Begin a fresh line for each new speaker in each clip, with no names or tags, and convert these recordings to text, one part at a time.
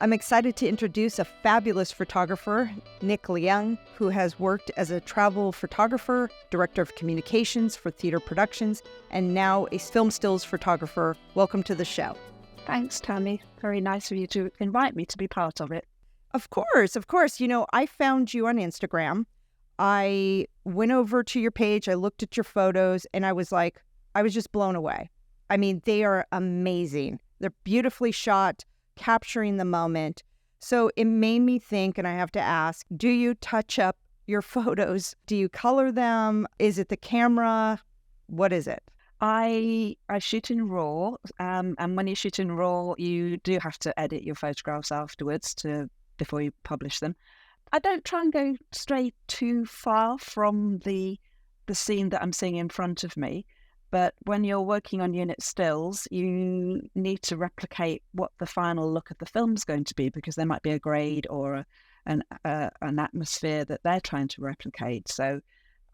I'm excited to introduce a fabulous photographer, Nicola, who has worked as a travel photographer, director of communications for theater productions, and now a film stills photographer. Welcome to the show.
Thanks, Tammy. Very nice of you to invite me to be part of it.
Of course, of course. You know, I found you on Instagram. I went over to your page, I looked at your photos, and I was just blown away. I mean, they are amazing. They're beautifully shot, capturing the moment. So it made me think, and I have to ask, do you touch up your photos? Do you color them? Is it the camera? What is it?
I shoot in RAW, and when you shoot in RAW, you do have to edit your photographs afterwards before you publish them. I don't try and go stray too far from the scene that I'm seeing in front of me. But when you're working on unit stills, you need to replicate what the final look of the film's going to be, because there might be a grade or an atmosphere that they're trying to replicate. So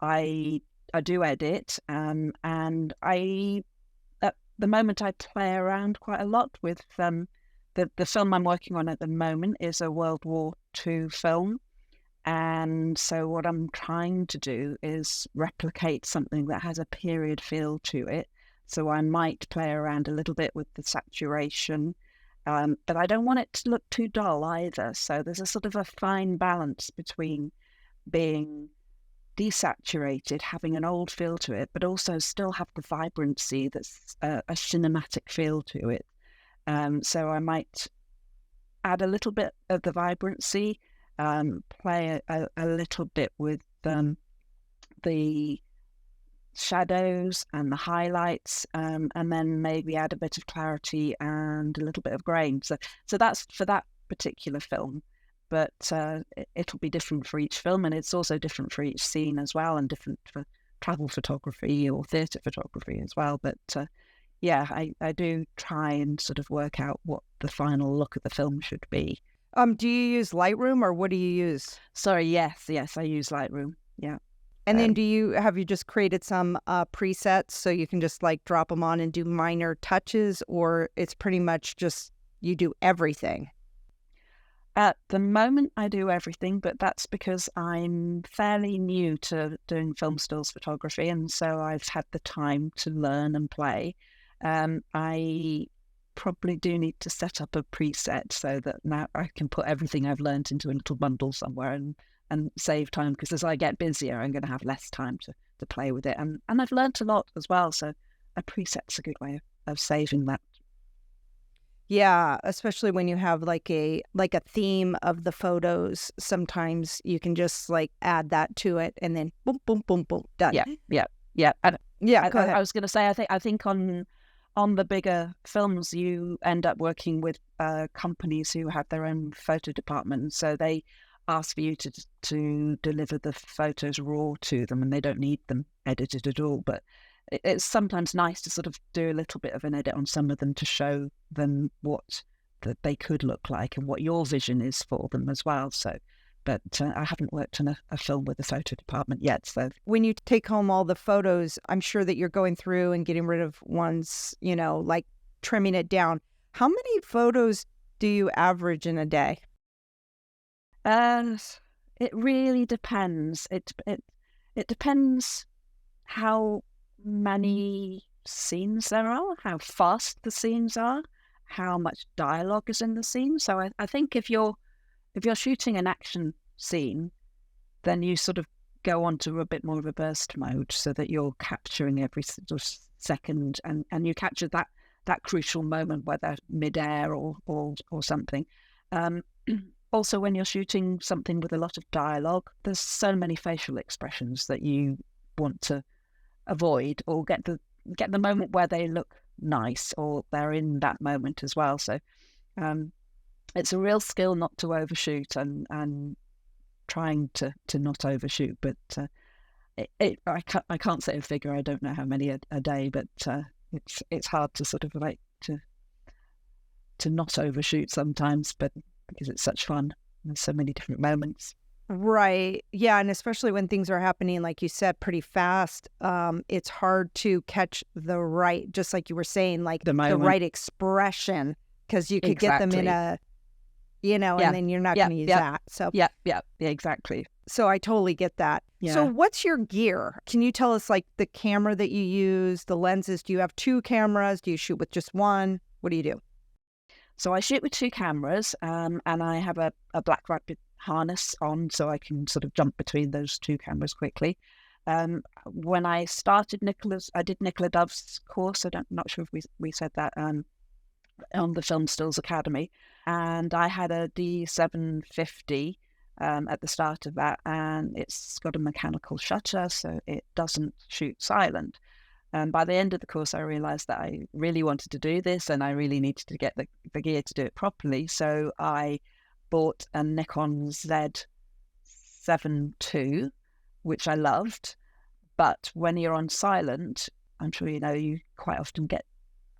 I do edit, and at the moment I play around quite a lot with the film I'm working on at the moment is a World War II film. And so what I'm trying to do is replicate something that has a period feel to it. So I might play around a little bit with the saturation, but I don't want it to look too dull either. So there's a sort of a fine balance between being desaturated, having an old feel to it, but also still have the vibrancy that's a cinematic feel to it. So I might add a little bit of the vibrancy, play a little bit with the shadows and the highlights, and then maybe add a bit of clarity and a little bit of grain. So that's for that particular film, but it'll be different for each film, and it's also different for each scene as well, and different for travel photography or theatre photography as well. But yeah, I do try and sort of work out what the final look of the film should be.
Do you use Lightroom, or what do you use?
Sorry, yes, I use Lightroom. Yeah.
And then have you just created some presets so you can just like drop them on and do minor touches, or it's pretty much just you do everything?
At the moment, I do everything, but that's because I'm fairly new to doing film stills photography, and so I've had the time to learn and play. I probably do need to set up a preset so that now I can put everything I've learned into a little bundle somewhere and save time, because as I get busier, I'm going to have less time to play with it. And I've learned a lot as well, so a preset's a good way of saving that.
Yeah, especially when you have like a theme of the photos. Sometimes you can just like add that to it, and then boom, boom, boom, boom, done.
Yeah. And
go ahead.
I was going to say, I think on the bigger films, you end up working with companies who have their own photo department, so they ask for you to deliver the photos raw to them, and they don't need them edited at all. But it's sometimes nice to sort of do a little bit of an edit on some of them to show them what that they could look like and what your vision is for them as well. So, but I haven't worked on a film with a photo department yet. So
when you take home all the photos, I'm sure that you're going through and getting rid of ones, like trimming it down. How many photos do you average in a day?
It really depends. It depends how many scenes there are, how fast the scenes are, how much dialogue is in the scene. So I think if you're shooting an action scene, then you sort of go on to a bit more of a burst mode, so that you're capturing every sort of second, and you capture that crucial moment, whether mid-air or something. Also, when you're shooting something with a lot of dialogue, there's so many facial expressions that you want to avoid, or get the moment where they look nice, or they're in that moment as well. So it's a real skill not to overshoot, and trying to not overshoot. But I can't say a figure. I don't know how many a day, but it's hard to sort of like to not overshoot sometimes, but because it's such fun. There's so many different moments.
Right. Yeah. And especially when things are happening, like you said, pretty fast, it's hard to catch the right, just like you were saying, like the right expression, because you could get them in
Yeah.
and then you're not
Yeah.
going to use
Yeah.
that. So,
Yeah. Yeah. Yeah. Exactly.
so I totally get that. So
Yeah.
what's your gear? Can you tell us like the camera that you use, the lenses? Do you have two cameras? Do you shoot with just one? What do you do?
So I shoot with two cameras, and I have a black rabbit harness on, so I can sort of jump between those two cameras quickly. When I started I did Nicola Dove's course. Not sure if we said that on the Film Stills Academy, and I had a D750 at the start of that, and it's got a mechanical shutter, so it doesn't shoot silent. And by the end of the course, I realized that I really wanted to do this and I really needed to get the gear to do it properly. So I bought a Nikon Z7 II, which I loved. But when you're on silent, I'm sure you know, you quite often get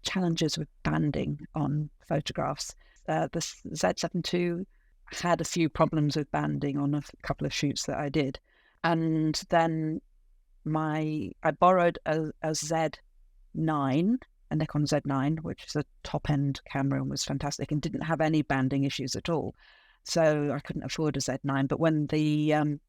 challenges with banding on photographs. The Z7 II had a few problems with banding on a couple of shoots that I did. And then I borrowed a Z9, a Nikon Z9, which is a top-end camera and was fantastic and didn't have any banding issues at all. So I couldn't afford a Z9. But when the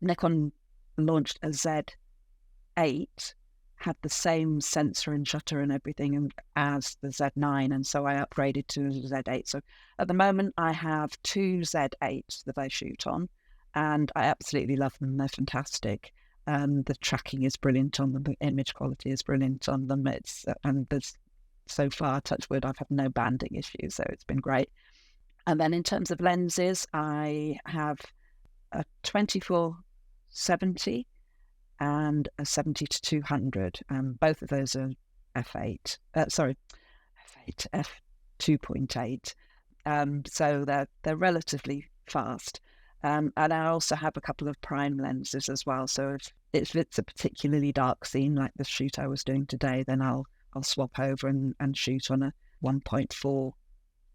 Nikon launched a Z8, had the same sensor and shutter and everything as the Z9, and so I upgraded to a Z8. So at the moment, I have two Z8s that I shoot on, and I absolutely love them. They're fantastic. The tracking is brilliant on them. The image quality is brilliant on them. And there's so far, touch wood, I've had no banding issues, so it's been great. And then in terms of lenses, I have a 24-70 and a 70-200. Both of those are f8. F2.8. So they're relatively fast. And I also have a couple of prime lenses as well. So if it's a particularly dark scene like the shoot I was doing today, then I'll swap over and shoot on a 1.4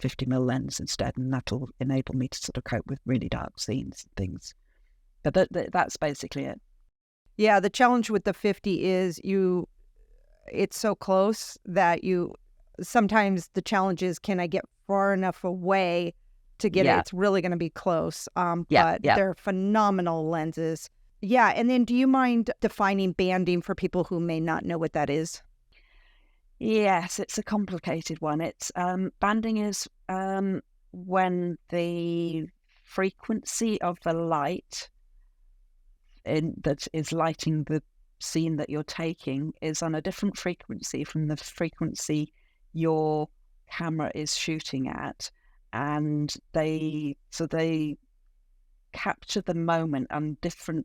50mm lens instead, and that'll enable me to sort of cope with really dark scenes and things. But that's basically it.
Yeah, the challenge with the 50 is it's so close that sometimes the challenge is, can I get far enough away to get it? It's really going to be close. But they're phenomenal lenses. Yeah. And then do you mind defining banding for people who may not know what that is?
Yes, it's a complicated one. It's banding is when the frequency of the light that is lighting the scene that you're taking is on a different frequency from the frequency your camera is shooting at. And they capture the moment on different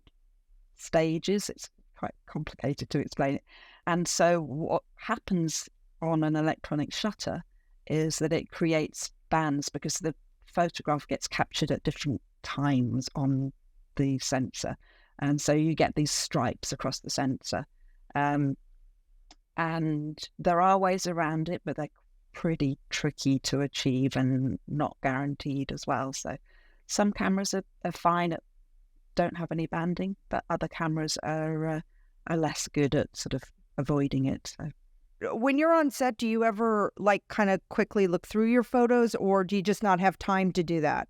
stages. It's quite complicated to explain it. And so what happens on an electronic shutter is that it creates bands because the photograph gets captured at different times on the sensor. And so you get these stripes across the sensor. And there are ways around it, but they're pretty tricky to achieve and not guaranteed as well. So some cameras are fine, don't have any banding, but other cameras are less good at sort of avoiding it. So.
When you're on set, do you ever like kind of quickly look through your photos, or do you just not have time to do that?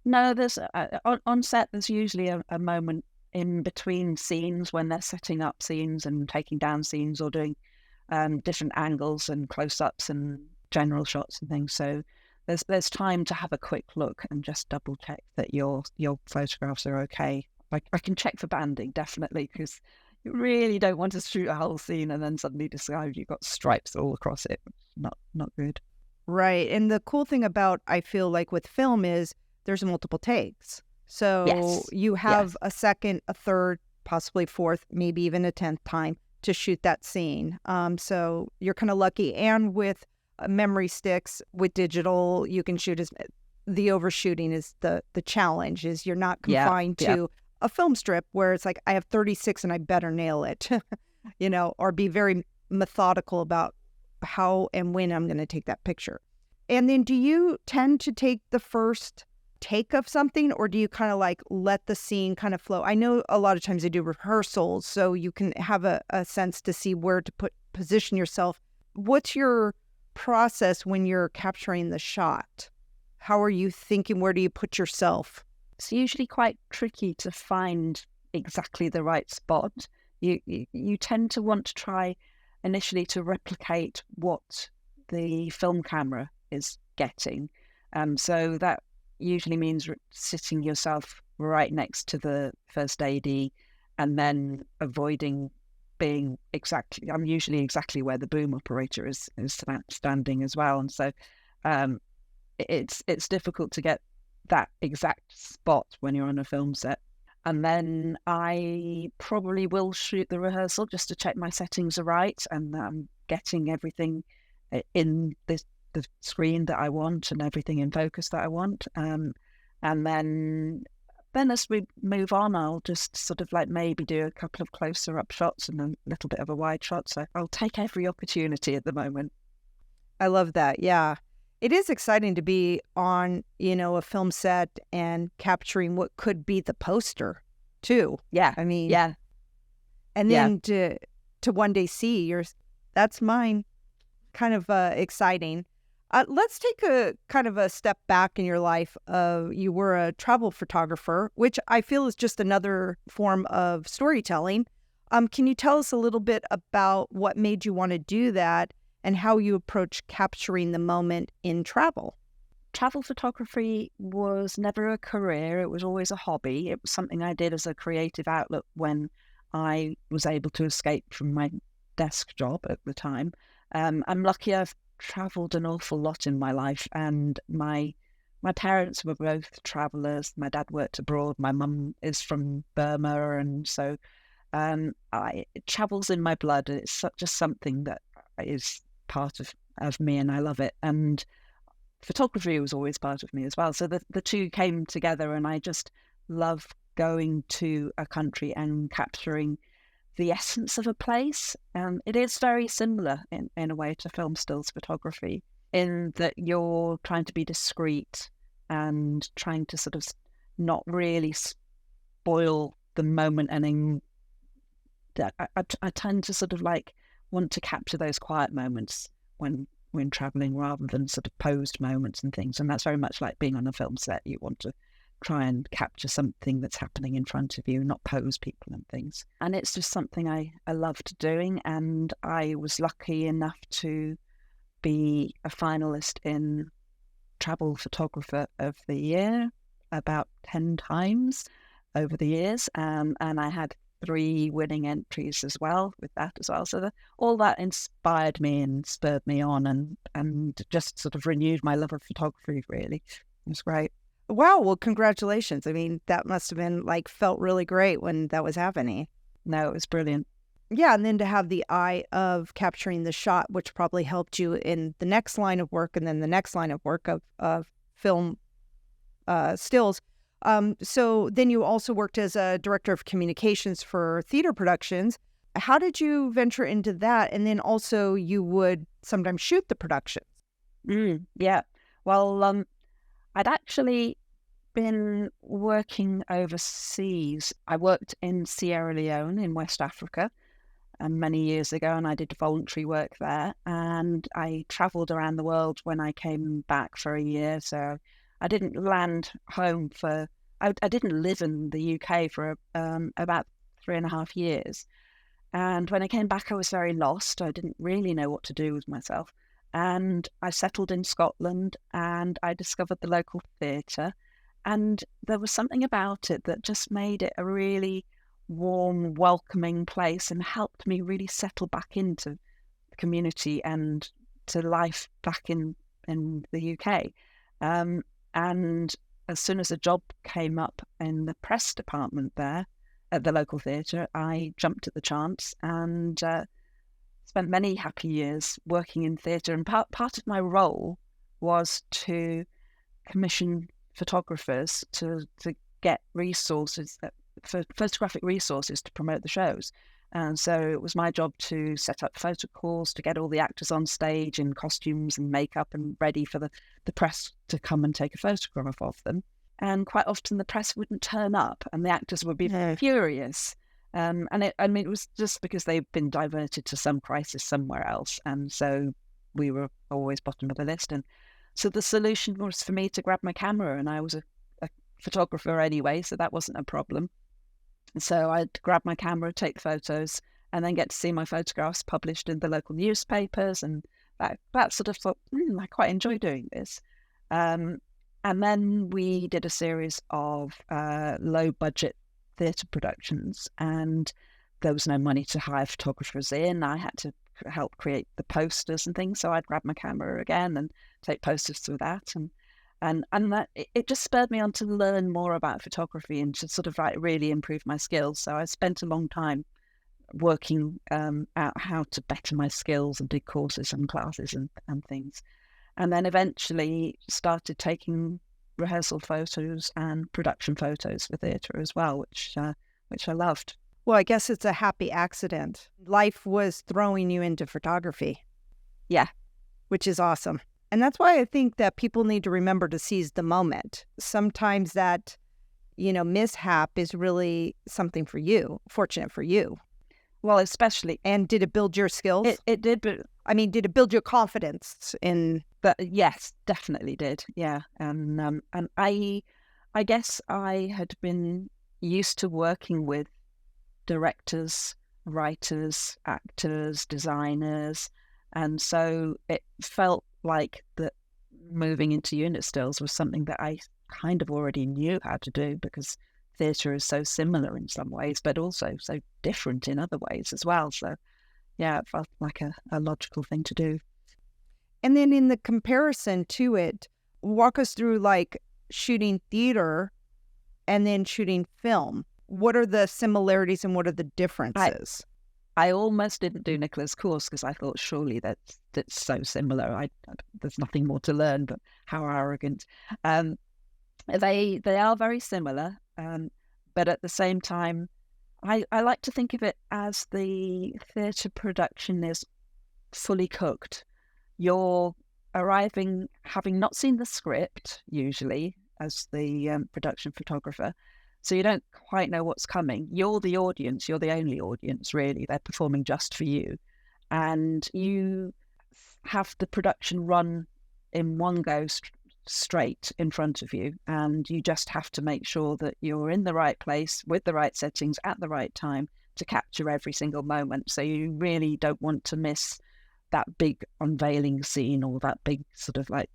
No, there's on set, there's usually a moment in between scenes when they're setting up scenes and taking down scenes or doing different angles and close-ups and general shots and things. So there's time to have a quick look and just double check that your photographs are okay. I can check for banding, definitely, because you really don't want to shoot a whole scene and then suddenly discover you've got stripes all across it. Not good.
Right. And the cool thing about, I feel like, with film is there's multiple takes. So you have a second, a third, possibly fourth, maybe even a 10th time to shoot that scene. So you're kind of lucky. And with memory sticks, with digital, you can shoot the overshooting is the challenge, is you're not confined to a film strip where it's like, I have 36 and I better nail it, or be very methodical about how and when I'm going to take that picture. And then do you tend to take the first take of something, or do you kind of like let the scene kind of flow? I know a lot of times they do rehearsals, so you can have a sense to see where to position yourself. What's your process when you're capturing the shot? How are you thinking? Where do you put yourself?
It's usually quite tricky to find exactly the right spot. You tend to want to try initially to replicate what the film camera is getting. So that usually means sitting yourself right next to the first AD and then avoiding being exactly, I'm usually exactly where the boom operator is standing as well. And so it's difficult to get that exact spot when you're on a film set. And then I probably will shoot the rehearsal just to check my settings are right and I'm getting everything in the screen that I want and everything in focus that I want. And then as we move on, I'll just sort of like maybe do a couple of closer up shots and a little bit of a wide shot. So I'll take every opportunity at the moment.
I love that. Yeah. It is exciting to be on, a film set and capturing what could be the poster too.
Yeah.
I mean,
yeah.
And then to one day see that's mine. Kind of exciting. Let's take a kind of a step back in your life. You were a travel photographer, which I feel is just another form of storytelling. Can you tell us a little bit about what made you want to do that and how you approach capturing the moment in travel?
Travel photography was never a career. It was always a hobby. It was something I did as a creative outlet when I was able to escape from my desk job at the time. I'm lucky I've traveled an awful lot in my life, and my parents were both travelers. My dad worked abroad. My mum is from Burma, and so travel's in my blood. It's just something that is part of me, and I love it. And photography was always part of me as well. So the two came together, and I just love going to a country and capturing the essence of a place. It is very similar in a way to film stills photography, in that you're trying to be discreet and trying to sort of not really spoil the moment. And I tend to sort of like want to capture those quiet moments when traveling, rather than sort of posed moments and things. And that's very much like being on a film set. You want to try and capture something that's happening in front of you, not pose people and things. And it's just something I loved doing. And I was lucky enough to be a finalist in Travel Photographer of the Year about 10 times over the years. And I had 3 winning entries as well with that as well. So all that inspired me and spurred me on and just sort of renewed my love of photography, really. It was great.
Wow. Well, congratulations. I mean, that must have been felt really great when that was happening.
No, it was brilliant.
Yeah. And then to have the eye of capturing the shot, which probably helped you in the next line of work and then the next line of work of film stills. So then you also worked as a director of communications for theater productions. How did you venture into that? And then also you would sometimes shoot the productions.
Yeah. Well, I'd actually been working overseas. I worked in Sierra Leone in West Africa many years ago, and I did voluntary work there. And I travelled around the world when I came back for a year. So I didn't land home I didn't live in the UK for about 3.5 years. And when I came back, I was very lost. I didn't really know what to do with myself. And I settled in Scotland, and I discovered the local theatre. And there was something about it that just made it a really warm, welcoming place and helped me really settle back into the community and to life back in the UK. And as soon as a job came up in the press department there at the local theatre, I jumped at the chance and spent many happy years working in theatre. And part of my role was to commission photographers to get resources, for photographic resources to promote the shows. And so it was my job to set up photo calls, to get all the actors on stage in costumes and makeup and ready for the press to come and take a photograph of them. And quite often the press wouldn't turn up and the actors would be furious. And it was just because they'd been diverted to some crisis somewhere else. And so we were always bottom of the list. And So the solution was for me to grab my camera, and I was a photographer anyway, so that wasn't a problem. So I'd grab my camera, take photos, and then get to see my photographs published in the local newspapers. And that sort of thought, I quite enjoy doing this. And then we did a series of low budget theatre productions, and there was no money to hire photographers in. I had to help create the posters and things. So I'd grab my camera again and take posters through that. And that it just spurred me on to learn more about photography and to sort of like really improve my skills. So I spent a long time working out how to better my skills and did courses and classes and things. And then eventually started taking rehearsal photos and production photos for theatre as well, which I loved.
Well, I guess it's a happy accident. Life was throwing you into photography.
Yeah.
Which is awesome. And that's why I think that people need to remember to seize the moment. Sometimes that, mishap is really something for you, fortunate for you.
Well, especially.
And did it build your skills?
It did, but
did it build your confidence in?
But yes, definitely did. Yeah. And I guess I had been used to working with directors, writers, actors, designers. And so it felt like that moving into unit stills was something that I kind of already knew how to do, because theatre is so similar in some ways, but also so different in other ways as well. So yeah, it felt like a logical thing to do.
And then in the comparison to it, walk us through like shooting theatre and then shooting film. What are the similarities and what are the differences?
I almost didn't do Nicola's course because I thought surely that's so similar. There's nothing more to learn, but how arrogant. They are very similar, but at the same time, I like to think of it as the theatre production is fully cooked. You're arriving having not seen the script usually as the production photographer. So you don't quite know what's coming. You're the audience. You're the only audience, really. They're performing just for you. And you have the production run in one go straight in front of you. And you just have to make sure that you're in the right place with the right settings at the right time to capture every single moment. So you really don't want to miss that big unveiling scene or that big sort of like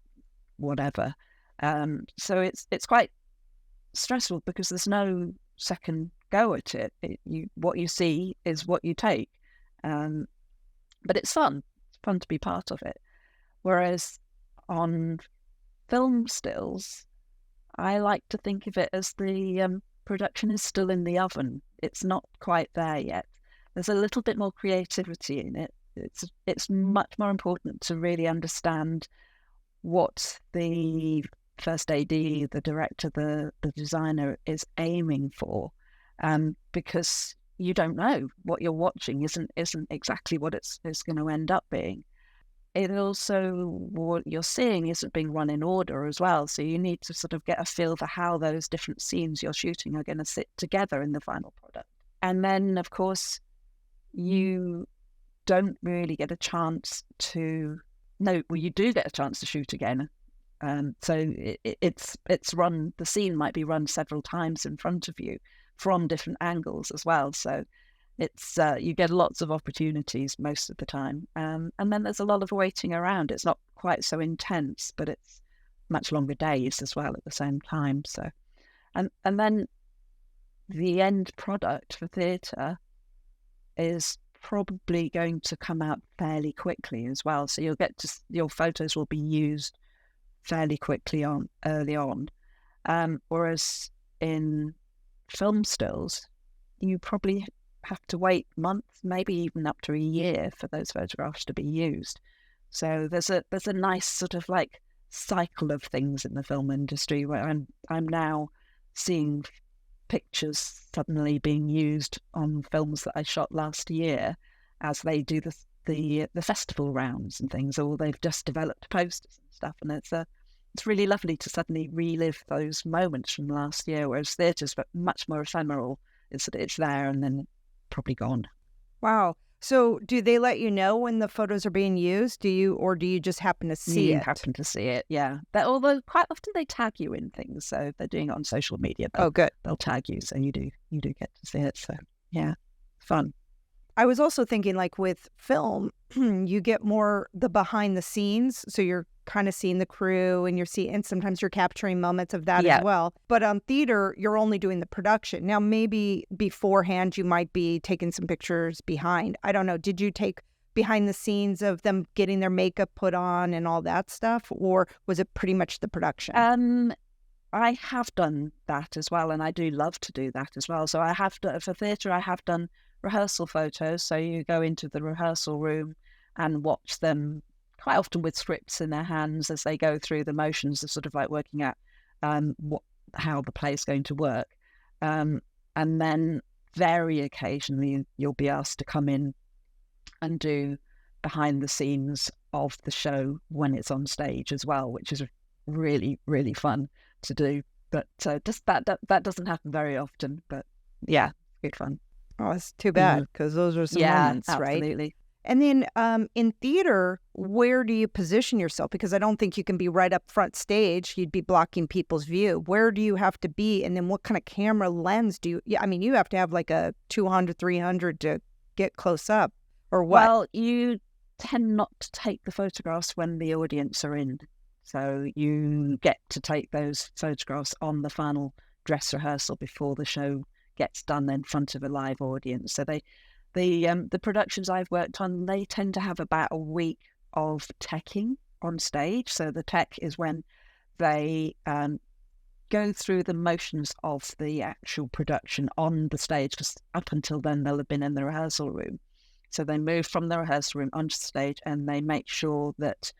whatever. So it's quite stressful because there's no second go at it. What you see is what you take, but it's fun to be part of it. Whereas on film stills, I like to think of it as the production is still in the oven. It's not quite there yet. There's a little bit more creativity in it. It's much more important to really understand what the first AD, the director, the designer is aiming for, because you don't know what you're watching isn't exactly what it's going to end up being. It also, what you're seeing isn't being run in order as well, so you need to sort of get a feel for how those different scenes you're shooting are going to sit together in the final product. And then, of course, you don't really get a chance to you do get a chance to shoot again. So it's run, the scene might be run several times in front of you from different angles as well. So it's you get lots of opportunities most of the time. And then there's a lot of waiting around. It's not quite so intense, but it's much longer days as well at the same time. So, and then the end product for theatre is probably going to come out fairly quickly as well. So your photos will be used fairly quickly early on. Whereas in film stills, you probably have to wait months, maybe even up to a year for those photographs to be used. So there's a nice sort of like cycle of things in the film industry where I'm now seeing pictures suddenly being used on films that I shot last year as they do the festival rounds and things, or they've just developed posters and stuff. And it's really lovely to suddenly relive those moments from last year, whereas theatre's much more ephemeral. It's there and then probably gone.
Wow. So do they let you know when the photos are being used? Or do you just happen to see
You
it?
happen to see it, yeah. Although quite often they tag you in things, so if they're doing it on social media,
Oh, good.
they'll tag you, so you do get to see it. So yeah, fun.
I was also thinking, like with film, you get more the behind the scenes. So you're kind of seeing the crew and and sometimes you're capturing moments of that
Yeah.
as well. But on theater, you're only doing the production. Now, maybe beforehand, you might be taking some pictures behind. I don't know. Did you take behind the scenes of them getting their makeup put on and all that stuff? Or was it pretty much the production?
I have done that as well, and I do love to do that as well. So I have done, for theatre, I have done rehearsal photos. So you go into the rehearsal room and watch them, quite often with scripts in their hands as they go through the motions of sort of like working out how the play is going to work. And then very occasionally you'll be asked to come in and do behind the scenes of the show when it's on stage as well, which is really, really fun to do. But just that doesn't happen very often. But yeah, good fun.
Oh, it's too bad because those are some moments, right?
Absolutely.
And then in theater, where do you position yourself? Because I don't think you can be right up front stage. You'd be blocking people's view. Where do you have to be? And then what kind of camera lens do you... Yeah, I mean, you have to have like a 200, 300 to get close up or what?
Well, you tend not to take the photographs when the audience are in. So you get to take those photographs on the final dress rehearsal before the show gets done in front of a live audience. So the productions I've worked on, they tend to have about a week of teching on stage. So the tech is when they go through the motions of the actual production on the stage, because up until then they'll have been in the rehearsal room. So they move from the rehearsal room onto the stage and they make sure that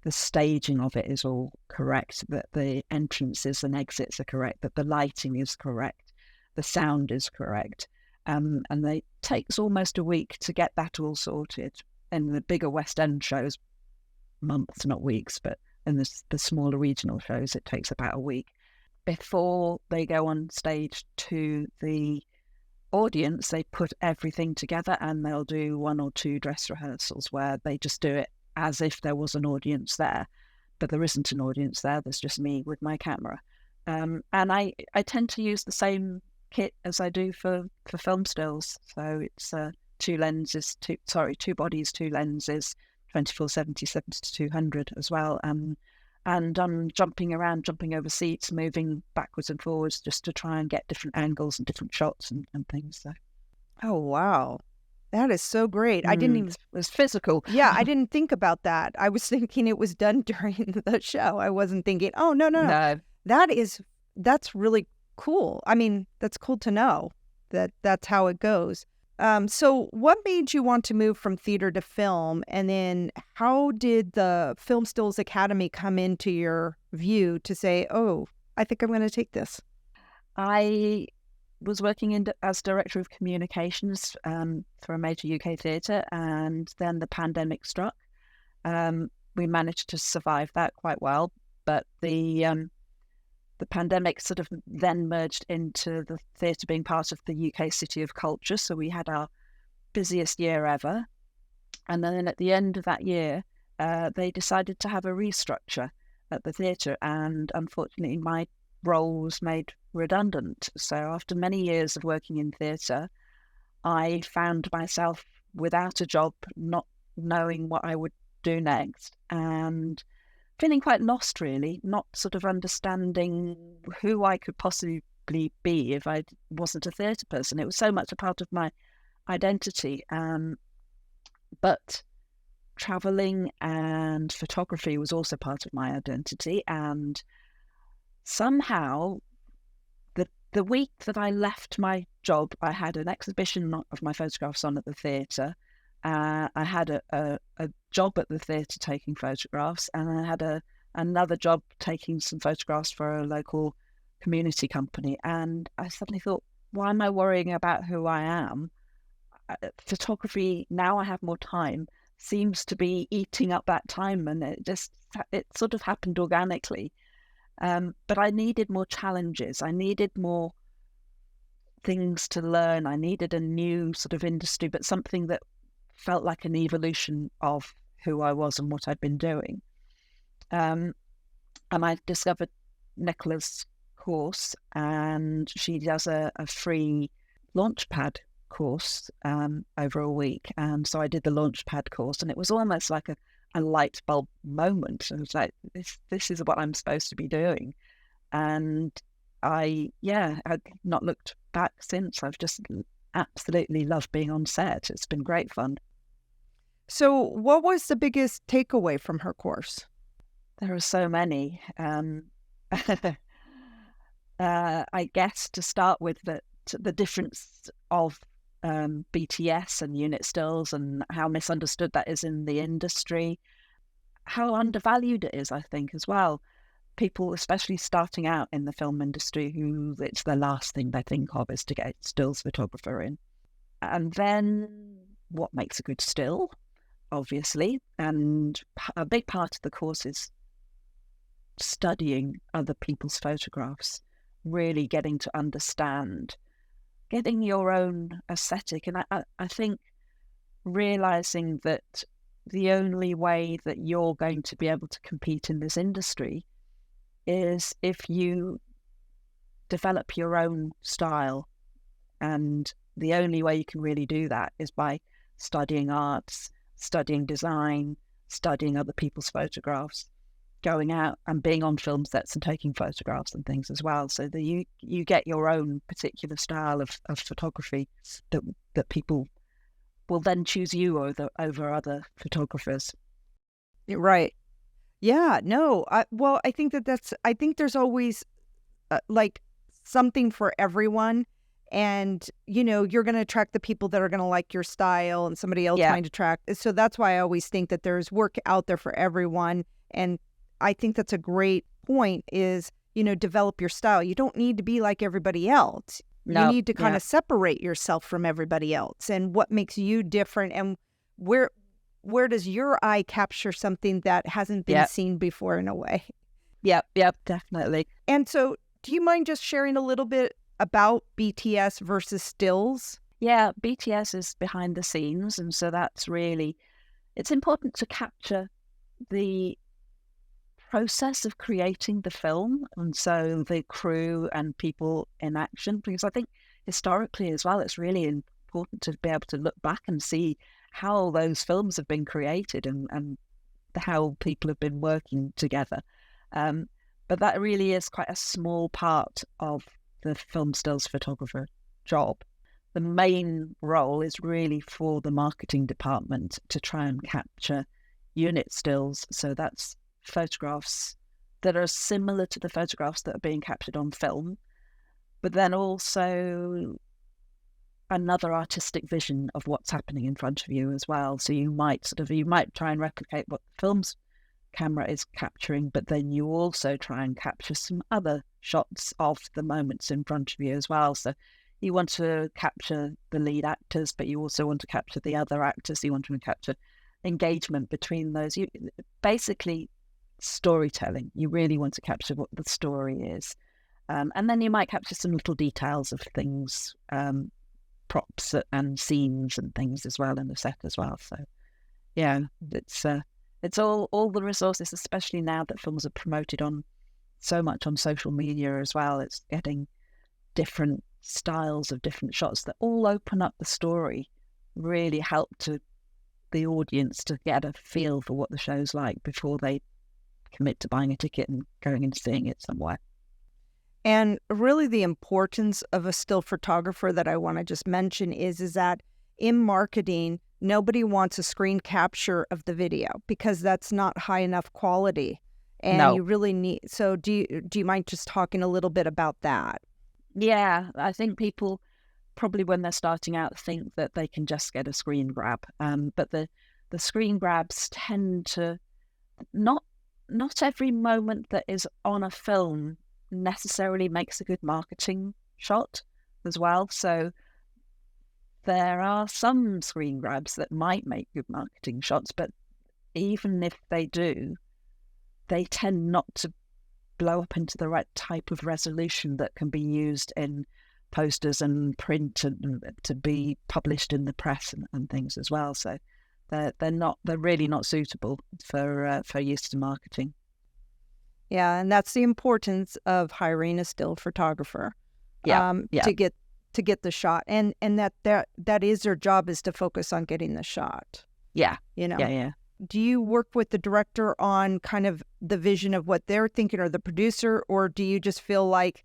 the staging of it is all correct, that the entrances and exits are correct, that the lighting is correct, the sound is correct. And it takes almost a week to get that all sorted. In the bigger West End shows, months, not weeks, but in the smaller regional shows, it takes about a week before they go on stage to the audience. They put everything together and they'll do 1 or 2 dress rehearsals where they just do it as if there was an audience there, but there isn't an audience there. There's just me with my camera. And I tend to use the same kit as I do for film stills. So it's 2 bodies, 2 lenses, 24-70, 70-200 as well. And I'm jumping around, jumping over seats, moving backwards and forwards just to try and get different angles and different shots and things. So.
Oh, wow. That is so great. I didn't even...
It was physical.
Yeah, I didn't think about that. I was thinking it was done during the show. I wasn't thinking, oh, no. That's really cool. I mean, that's cool to know that that's how it goes. So what made you want to move from theater to film? And then how did the Film Stills Academy come into your view to say, oh, I think I'm going to take this?
I was working as director of communications for a major UK theatre, and then the pandemic struck. We managed to survive that quite well, but the pandemic sort of then merged into the theatre being part of the UK City of Culture. So we had our busiest year ever. And then at the end of that year, they decided to have a restructure at the theatre. And unfortunately, my role was made redundant. So after many years of working in theatre, I found myself without a job, not knowing what I would do next, and feeling quite lost, really, not sort of understanding who I could possibly be if I wasn't a theatre person. It was so much a part of my identity. But travelling and photography was also part of my identity. And somehow, the week that I left my job, I had an exhibition of my photographs on at the theatre. I had a job at the theatre taking photographs, and I had another job taking some photographs for a local community company. And I suddenly thought, why am I worrying about who I am? Photography, now I have more time, seems to be eating up that time, and it sort of happened organically. But I needed more challenges. I needed more things to learn. I needed a new sort of industry, but something that felt like an evolution of who I was and what I'd been doing. And I discovered Nicola's course, and she does a free launchpad course over a week. And so I did the launchpad course, and it was almost like a light bulb moment. I was like, this is what I'm supposed to be doing. And I've not looked back since. I've just absolutely loved being on set. It's been great fun.
So what was the biggest takeaway from her course?
There are so many. I guess to start with, the difference of BTS and unit stills and how misunderstood that is in the industry, how undervalued it is, I think, as well. People, especially starting out in the film industry, who it's the last thing they think of is to get a stills photographer in. And then what makes a good still, obviously. And a big part of the course is studying other people's photographs, really getting to understand, getting your own aesthetic. And I think realizing that the only way that you're going to be able to compete in this industry is if you develop your own style. And the only way you can really do that is by studying arts, studying design, studying other people's photographs, going out and being on film sets and taking photographs and things as well. So that you get your own particular style of photography that people will then choose you over other photographers.
Right. Yeah, no. I think I think there's always like something for everyone. And, you're going to attract the people that are going to like your style, and somebody else might attract. So that's why I always think that there's work out there for everyone. And I think that's a great point is, develop your style. You don't need to be like everybody else. You need to kind of separate yourself from everybody else, and what makes you different, and where does your eye capture something that hasn't been seen before in a way?
Yep, definitely.
And so do you mind just sharing a little bit about BTS versus stills?
Yeah, BTS is behind the scenes. And so that's really, it's important to capture the process of creating the film. And so the crew and people in action, because I think historically as well, it's really important to be able to look back and see how those films have been created and how people have been working together. But that really is quite a small part of the film stills photographer job. The main role is really for the marketing department to try and capture unit stills. So that's photographs that are similar to the photographs that are being captured on film, but then also another artistic vision of what's happening in front of you as well. So you might try and replicate what the film's camera is capturing, but then you also try and capture some other shots of the moments in front of you as well. So you want to capture the lead actors, but you also want to capture the other actors. You want to capture engagement between those. Basically storytelling. You really want to capture what the story is. And then you might capture some little details of things, props and scenes and things as well in the set as well. So yeah, it's all the resources, especially now that films are promoted on so much on social media as well. It's getting different styles of different shots that all open up the story, really help to the audience to get a feel for what the show's like before they commit to buying a ticket and going and seeing it somewhere.
And really the importance of a still photographer that I want to just mention is that in marketing, nobody wants a screen capture of the video because that's not high enough quality. And you really need, so do you mind just talking a little bit about that?
Yeah, I think people probably when they're starting out think that they can just get a screen grab. But the screen grabs tend to not every moment that is on a film necessarily makes a good marketing shot as well. So there are some screen grabs that might make good marketing shots, but even if they do, they tend not to blow up into the right type of resolution that can be used in posters and print and to be published in the press and things as well. So they're really not suitable for use in marketing.
Yeah, and that's the importance of hiring a still photographer.
Yeah.
To get the shot, and that is their job, is to focus on getting the shot.
Yeah.
Yeah. Do you work with the director on kind of the vision of what they're thinking, or the producer, or do you just feel like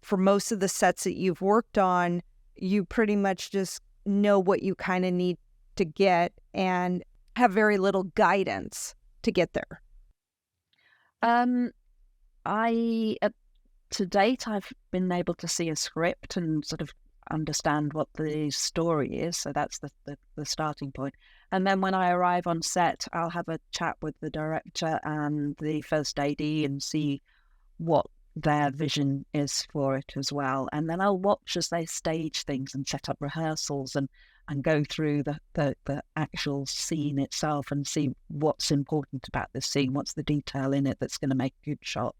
for most of the sets that you've worked on, you pretty much just know what you kind of need to get and have very little guidance to get there?
To date, I've been able to see a script and sort of understand what the story is. So that's the starting point. And then when I arrive on set, I'll have a chat with the director and the first AD and see what their vision is for it as well. And then I'll watch as they stage things and set up rehearsals and go through the actual scene itself and see what's important about this scene, what's the detail in it that's going to make a good shot,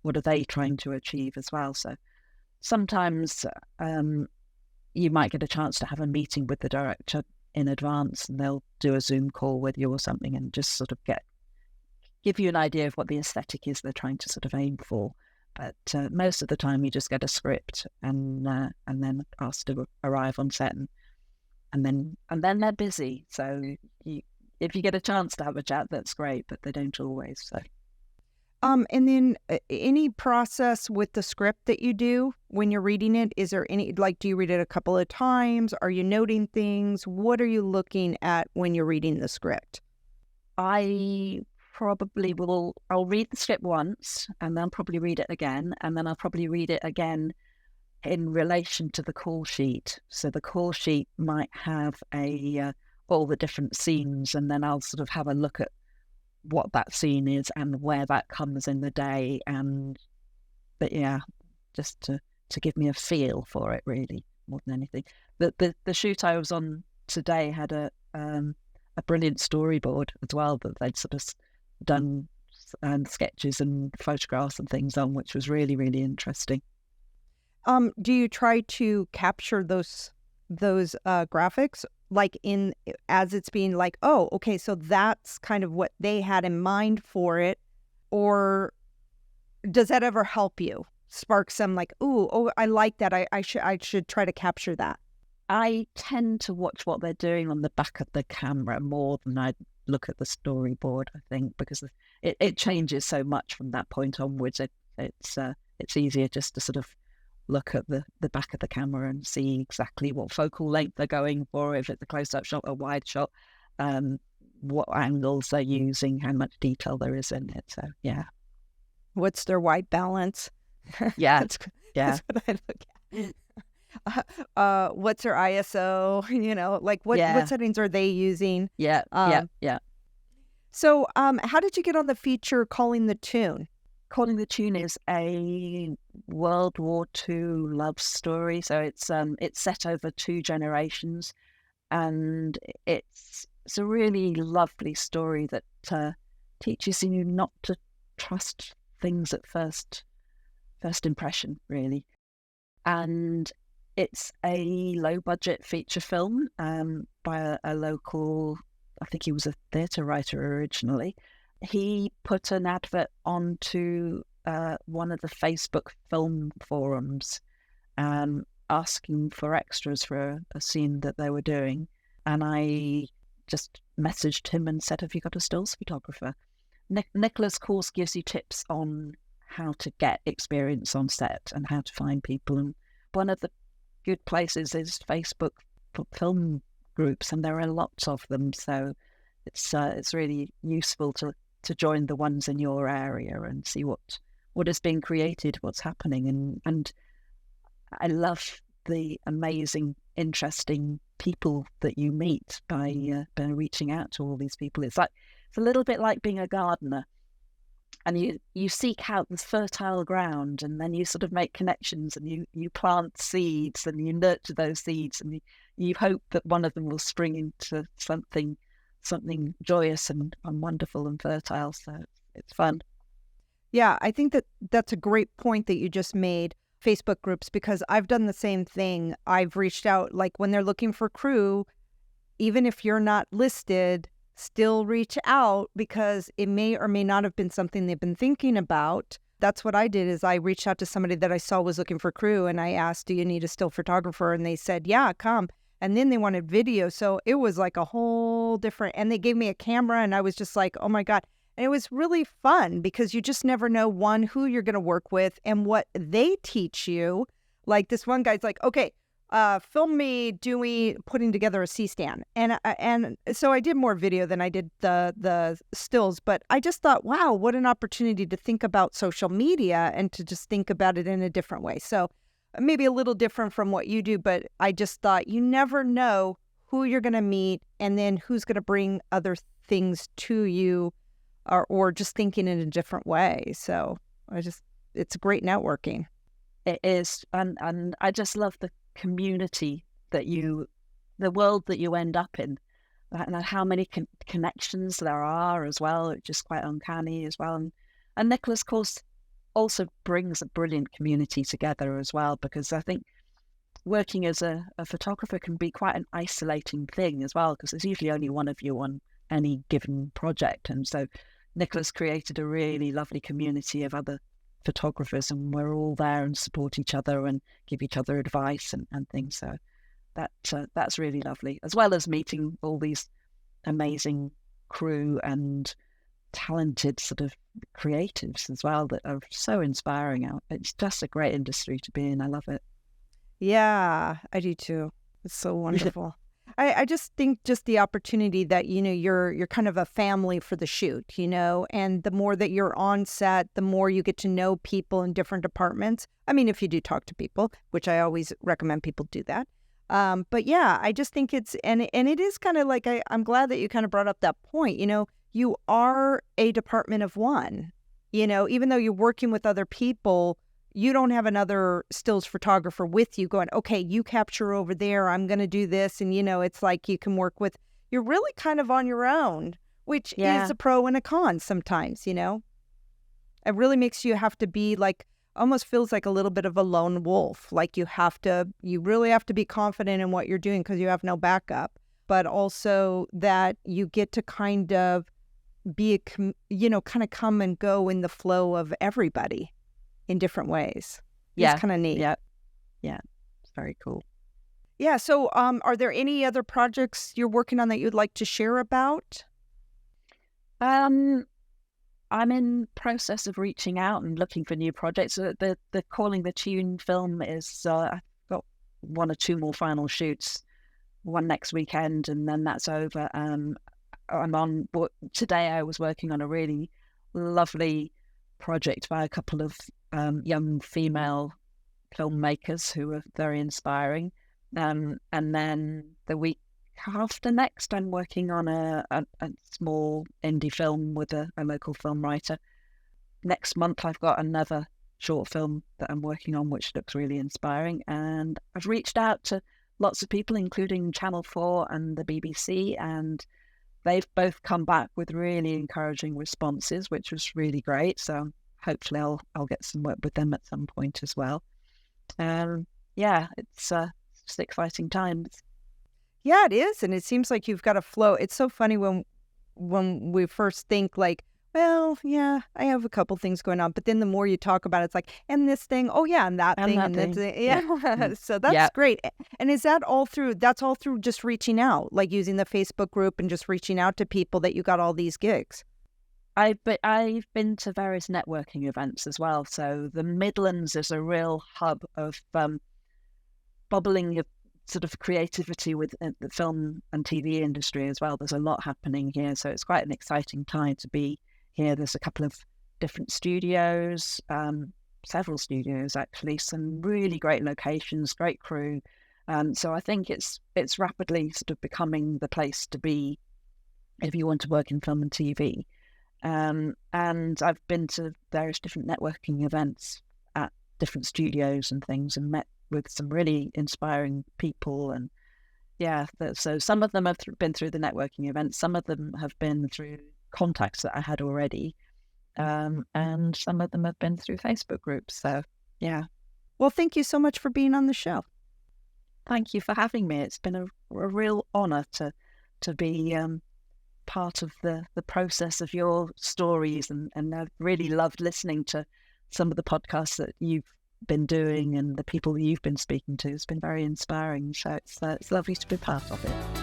what are they trying to achieve as well. So sometimes you might get a chance to have a meeting with the director in advance, and they'll do a Zoom call with you or something and just sort of give you an idea of what the aesthetic is they're trying to sort of aim for. But most of the time you just get a script and then asked to arrive on set, and then they're busy. So if you get a chance to have a chat, that's great, but they don't always. So.
And then any process with the script that you do when you're reading it, is there any, like, do you read it a couple of times? Are you noting things? What are you looking at when you're reading the script?
I probably I'll read the script once and then probably read it again. And then I'll probably read it again in relation to the call sheet. So the call sheet might have all the different scenes, and then I'll sort of have a look at what that scene is and where that comes in the day, but yeah, just to give me a feel for it, really, more than anything. The shoot I was on today had a brilliant storyboard as well that they'd sort of done sketches and photographs and things on, which was really, really interesting.
Do you try to capture those graphics, like as it's being like, oh, okay, so that's kind of what they had in mind for it? Or does that ever help you spark some like, oh, I like that, I should try to capture that?
I tend to watch what they're doing on the back of the camera more than I look at the storyboard, I think, because it changes so much from that point onwards. It's easier just to sort of look at the back of the camera and see exactly what focal length they're going for, if it's a close-up shot or wide shot, what angles they're using, how much detail there is in it. So yeah.
What's their white balance?
Yeah.
That's what I look at. What's their ISO? Like what settings are they using?
Yeah.
So how did you get on the feature Calling the Tune?
Calling the Tune is a World War II love story. So it's set over 2 generations, and it's a really lovely story that teaches you not to trust things at first impression, really. And it's a low budget feature film by a local, I think he was a theatre writer originally. He put an advert onto one of the Facebook film forums asking for extras for a scene that they were doing. And I just messaged him and said, have you got a stills photographer? Nicola's course gives you tips on how to get experience on set and how to find people. And one of the good places is Facebook film groups, and there are lots of them. So it's really useful to join the ones in your area and see what is being created, what's happening. And I love the amazing, interesting people that you meet by reaching out to all these people. It's a little bit like being a gardener, and you seek out this fertile ground, and then you sort of make connections, and you plant seeds, and you nurture those seeds, and you hope that one of them will spring into something joyous and wonderful and fertile. So it's fun.
Yeah, I think that's a great point that you just made. Facebook groups, because I've done the same thing. I've reached out, like when they're looking for crew, even if you're not listed, still reach out, because it may or may not have been something they've been thinking about. That's what I did, is I reached out to somebody that I saw was looking for crew, and I asked, do you need a still photographer? And they said, yeah, come. And then they wanted video. So it was like a whole different, and they gave me a camera, and I was just like, oh my God. And it was really fun, because you just never know, one, who you're going to work with and what they teach you. Like this one guy's like, okay, film me putting together a C-stand. And so I did more video than I did the stills, but I just thought, wow, what an opportunity to think about social media and to just think about it in a different way. So maybe a little different from what you do, but I just thought you never know who you're going to meet, and then who's going to bring other things to you, or just thinking in a different way. So it's great networking.
It is. And I just love the community the world that you end up in, and how many connections there are as well. It's just quite uncanny as well. And Nicola's course also brings a brilliant community together as well, because I think working as a photographer can be quite an isolating thing as well, because there's usually only one of you on any given project. And so Nicola's created a really lovely community of other photographers, and we're all there and support each other and give each other advice and things. So that's really lovely, as well as meeting all these amazing crew and talented sort of creatives as well that are so inspiring out. It's just a great industry to be in. I love it.
Yeah, I do too. It's so wonderful. I just think just the opportunity that, you're kind of a family for the shoot, and the more that you're on set, the more you get to know people in different departments. I mean, if you do talk to people, which I always recommend people do that. But yeah, I just think and it is kind of like, I'm glad that you kind of brought up that point. You are a department of one, even though you're working with other people, you don't have another stills photographer with you going, okay, you capture over there, I'm going to do this. And, it's like you can work with, you're really kind of on your own, which is a pro and a con sometimes, It really makes you have to be like, almost feels like a little bit of a lone wolf. Like you really have to be confident in what you're doing, because you have no backup, but also that you get to kind of be kind of come and go in the flow of everybody in different ways.
Yeah.
It's kind of neat.
Yeah. It's very cool.
Yeah. So are there any other projects you're working on that you'd like to share about?
I'm in process of reaching out and looking for new projects. The Calling the Tune film is, I've got one or two more final shoots, one next weekend, and then that's over. Today I was working on a really lovely project by a couple of young female filmmakers who are very inspiring. And then the week after next, I'm working on a small indie film with a local film writer. Next month, I've got another short film that I'm working on, which looks really inspiring. And I've reached out to lots of people, including Channel 4 and the BBC, and they've both come back with really encouraging responses, which was really great. So hopefully I'll get some work with them at some point as well. It's just exciting times.
Yeah, it is. And it seems like you've got a flow. It's so funny when we first think like, well, yeah, I have a couple things going on. But then the more you talk about it, it's like, and this thing, oh yeah, and that thing, and that thing. Yeah. So that's great. And is that that's all through just reaching out, like using the Facebook group and just reaching out to people that you got all these gigs?
I've been to various networking events as well. So the Midlands is a real hub of bubbling of sort of creativity with the film and TV industry as well. There's a lot happening here, so it's quite an exciting time to be here. There's a couple of different studios, several studios actually, some really great locations, great crew. So I think it's rapidly sort of becoming the place to be if you want to work in film and TV. And I've been to various different networking events at different studios and things, and met with some really inspiring people. And so some of them have been through the networking events, some of them have been through contacts that I had already, and some of them have been through Facebook groups. So yeah.
Well, thank you so much for being on the show.
Thank you for having me. It's been a real honour to be part of the process of your stories, and I've really loved listening to some of the podcasts that you've been doing and the people that you've been speaking to. It's been very inspiring. So it's lovely to be part of it.